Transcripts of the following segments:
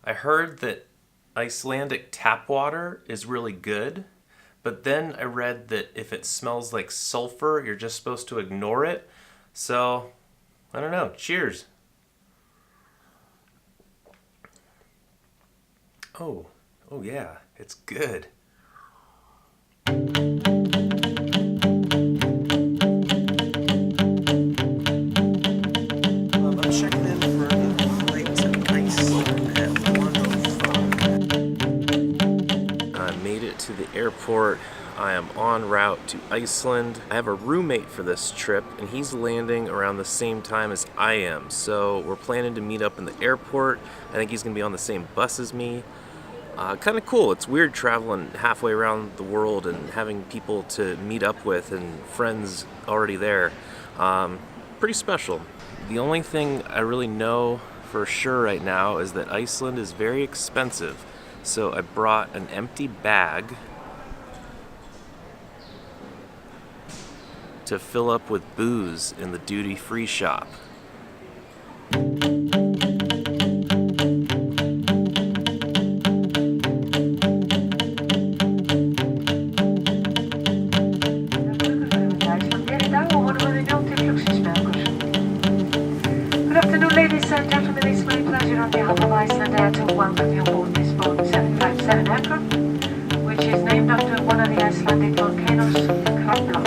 I heard that Icelandic tap water is really good, but then I read that if it smells like sulfur, you're just supposed to ignore it. So, I don't know. Cheers. Oh yeah, it's good. I'm checking in for the flight to Iceland at Waterfalls. I made it to the airport. I am en route to Iceland. I have a roommate for this trip, and he's landing around the same time as I am. So we're planning to meet up in the airport. I think he's gonna be on the same bus as me. Kind of cool. It's weird traveling halfway around the world and having people to meet up with and friends already there. Pretty special. The only thing I really know for sure right now is that Iceland is very expensive. So I brought an empty bag to fill up with booze in the duty-free shop. Ladies and gentlemen, it's my pleasure on behalf of Iceland Air to welcome you aboard this Boeing 757 aircraft, which is named after one of the Icelandic volcanoes, Krafla.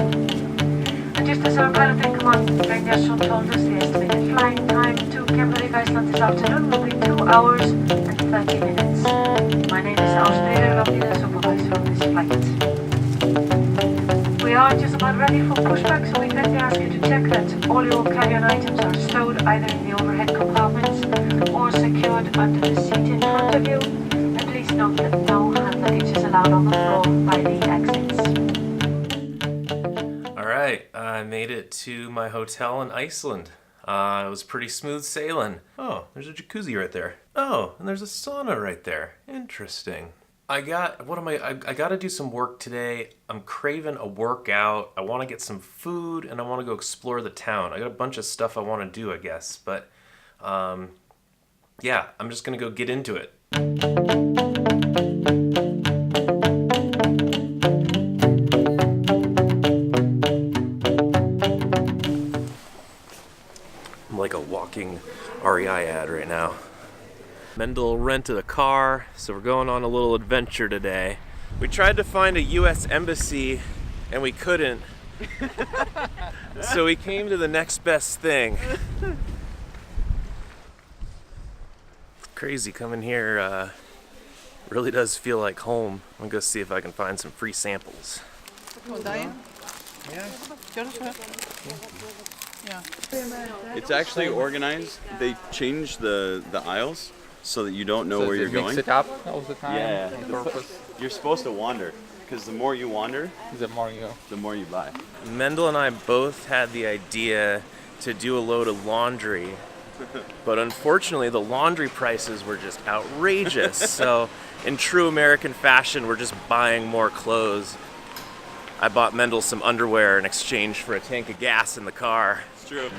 And just as our pilot in command, Ragnarsson, told us, the estimated flying time to Keflavik, Iceland this afternoon will be 2 hours and 30 minutes. My name is Ástheiður, I'll be the supervisor of this flight. We are just about ready for pushback, so we kindly ask you to check that all your carry-on items are stowed either in the overhead compartments or secured under the seat in front of you. And please note that no hand luggage is allowed on the floor by the exits. Alright, I made it to my hotel in Iceland. It was pretty smooth sailing. Oh, there's a jacuzzi right there. Oh, and there's a sauna right there. Interesting. I gotta do some work today. I'm craving a workout. I want to get some food, and I want to go explore the town. I got a bunch of stuff I want to do, I guess. But, yeah, I'm just gonna go get into it. I'm like a walking REI ad right now. Mendel rented a car, so we're going on a little adventure today. We tried to find a US embassy and we couldn't. So we came to the next best thing. It's crazy coming here. Really does feel like home. I'm gonna go see if I can find some free samples. It's actually organized. They change the aisles so that you don't know where you're going. Mix it up all the time. Yeah, On purpose. you're supposed to wander because the more you wander, The more you go. the more you buy. Mendel and I both had the idea to do a load of laundry, but unfortunately the laundry prices were just outrageous. So in true American fashion, we're just buying more clothes. I bought Mendel some underwear in exchange for a tank of gas in the car. It's true.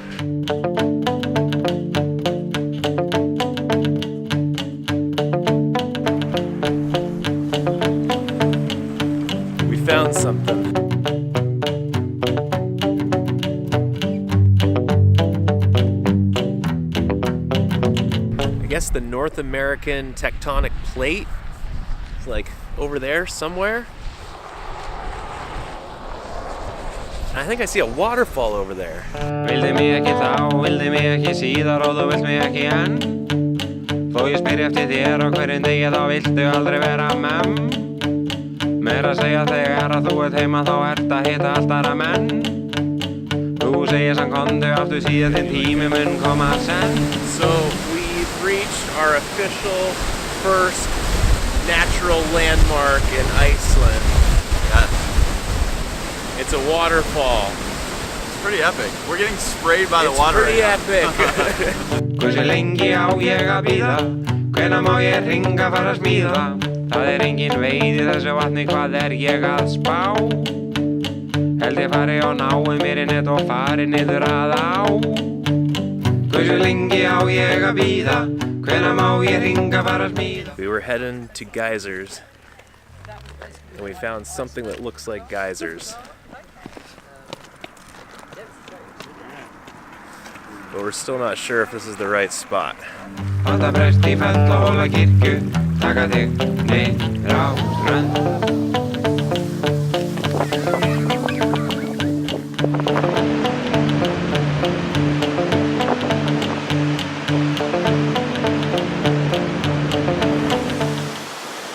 We found something. I guess the North American tectonic plate is like over there somewhere. I think I see a waterfall over there. Vildi mig ekki þá, vildi mig ekki síðar og þú vilt mig ekki enn. Þó ég spyr eftir þér á hverjum degi þá viltu aldrei vera menn. Meira að segja þegar að þú ert heima þá ert að hitta allt aðra menn. Þú segir sann komdu aftur síðan þinn tími mun koma senn. So we've reached our official first natural landmark in Iceland. It's a waterfall. It's pretty epic. We're getting sprayed by the It's water pretty right now. epic. Hversu lengi á ég að bíða? Hvenær má ég hringa fara að smíða? Það engin veið í þessu vatni, hvað ég að spá? Held ég fari og nái mér í net og fari niður að á. Hversu lengi á ég að bíða? hvenær má ég ringa fara að smíða. We were heading to geysers, and we found something that looks like geysers. But we're still not sure if this is the right spot. Halda prest í fell og hóla kirkju, taka þig niður á strönd.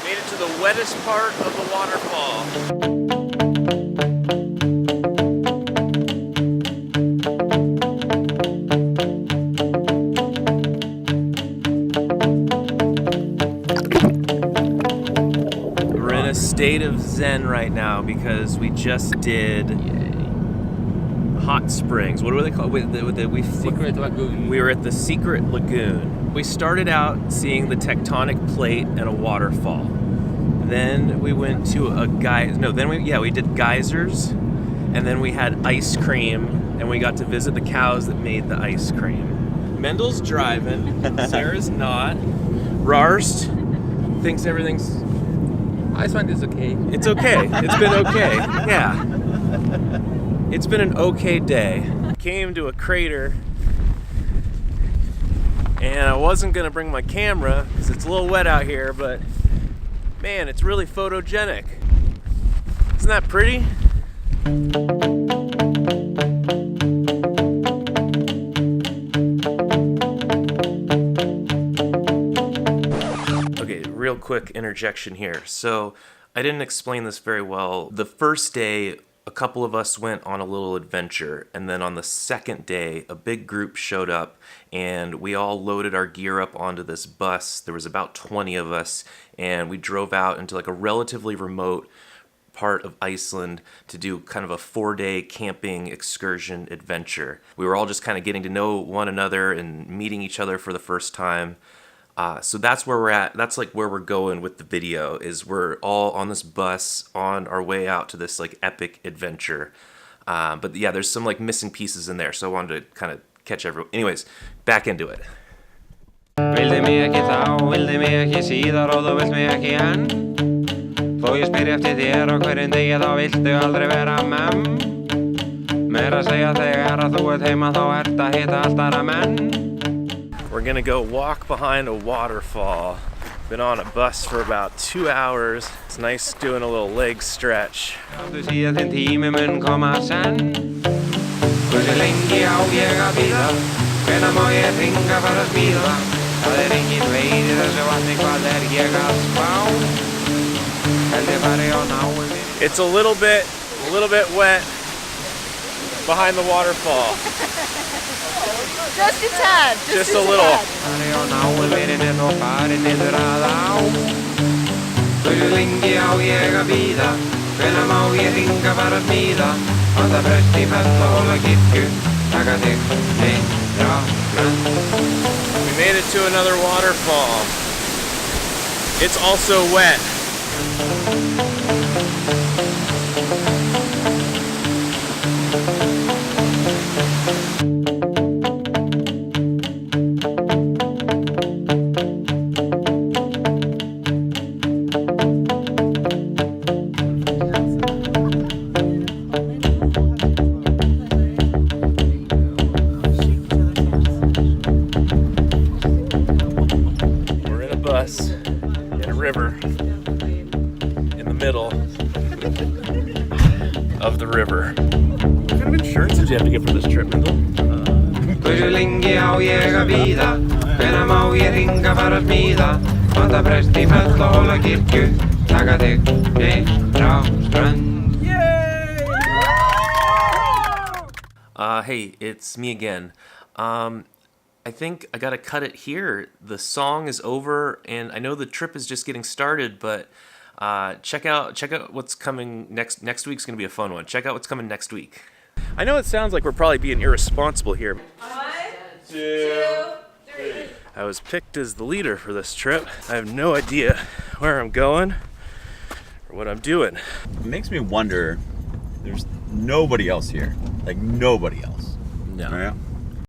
Made it to the wettest part of the waterfall. We're in a state of zen right now because we just did hot springs. What do they call it? Secret Lagoon. We were at the Secret Lagoon. We started out seeing the tectonic plate and a waterfall. Then we went to we did geysers, and then we had ice cream, and we got to visit the cows that made the ice cream. Mendel's driving, Sarah's not. Rarst thinks everything's... Iceland is okay. It's okay. It's been okay. Yeah. It's been an okay day. Came to a crater, and I wasn't gonna bring my camera because it's a little wet out here, but man, it's really photogenic. Isn't that pretty? Okay, real quick interjection here. So I didn't explain this very well. The first day, a couple of us went on a little adventure, and then on the second day, a big group showed up, and we all loaded our gear up onto this bus. There was about 20 of us, and we drove out into like a relatively remote part of Iceland to do kind of a 4-day camping excursion adventure. We were all just kind of getting to know one another and meeting each other for the first time. So that's where we're at. That's like where we're going with the video, is we're all on this bus on our way out to this like epic adventure. But yeah, there's some like missing pieces in there, so I wanted to kind of catch everyone. Anyways, back into it. Vildi mig ekki þá, vildi mig ekki síðar og þú vilt mig ekki enn. Þó ég spyr eftir þér á hverjum degi þá viltu aldrei vera meira segja þegar að þú ert heima þá ert að hitta allt aðra menn. We're gonna go walk behind a waterfall. Been on a bus for about 2 hours. It's nice doing a little leg stretch. Þú síðan þinn tími mun koma senn. Hversu lengi á ég að bíða? Hvenær má ég hringa fara að smíða? Það engin veit í þessu vatni, hvað ég að spá? Held ég fari á náum. It's a little bit wet behind the waterfall. Just a tad. Just a little. Fari á náum en og fari niður að á. Hversu lengi á ég að bíða? Hvenær má ég hringa fara að smíða? Halda prest í fell og hóla kirkju, taka þig niður á strönd. We made it to another waterfall. It's also wet. We're in a bus in a river in the middle of the river. What kind of insurance did you have to get for this trip, Mendel? Hversu lengi á ég að bíða? Hvenær má ég hringa fara að smíða? Halda prest í fell og hóla kirkju, taka þig niður á strönd. Hey, it's me again. I think I gotta cut it here. The song is over, and I know the trip is just getting started, but check out what's coming next. Next week's gonna be a fun one. Check out what's coming next week. I know it sounds like we're probably being irresponsible here. 1, 2, 3. I was picked as the leader for this trip. I have no idea where I'm going or what I'm doing. It makes me wonder, there's nobody else here. Like nobody else. No. Yeah.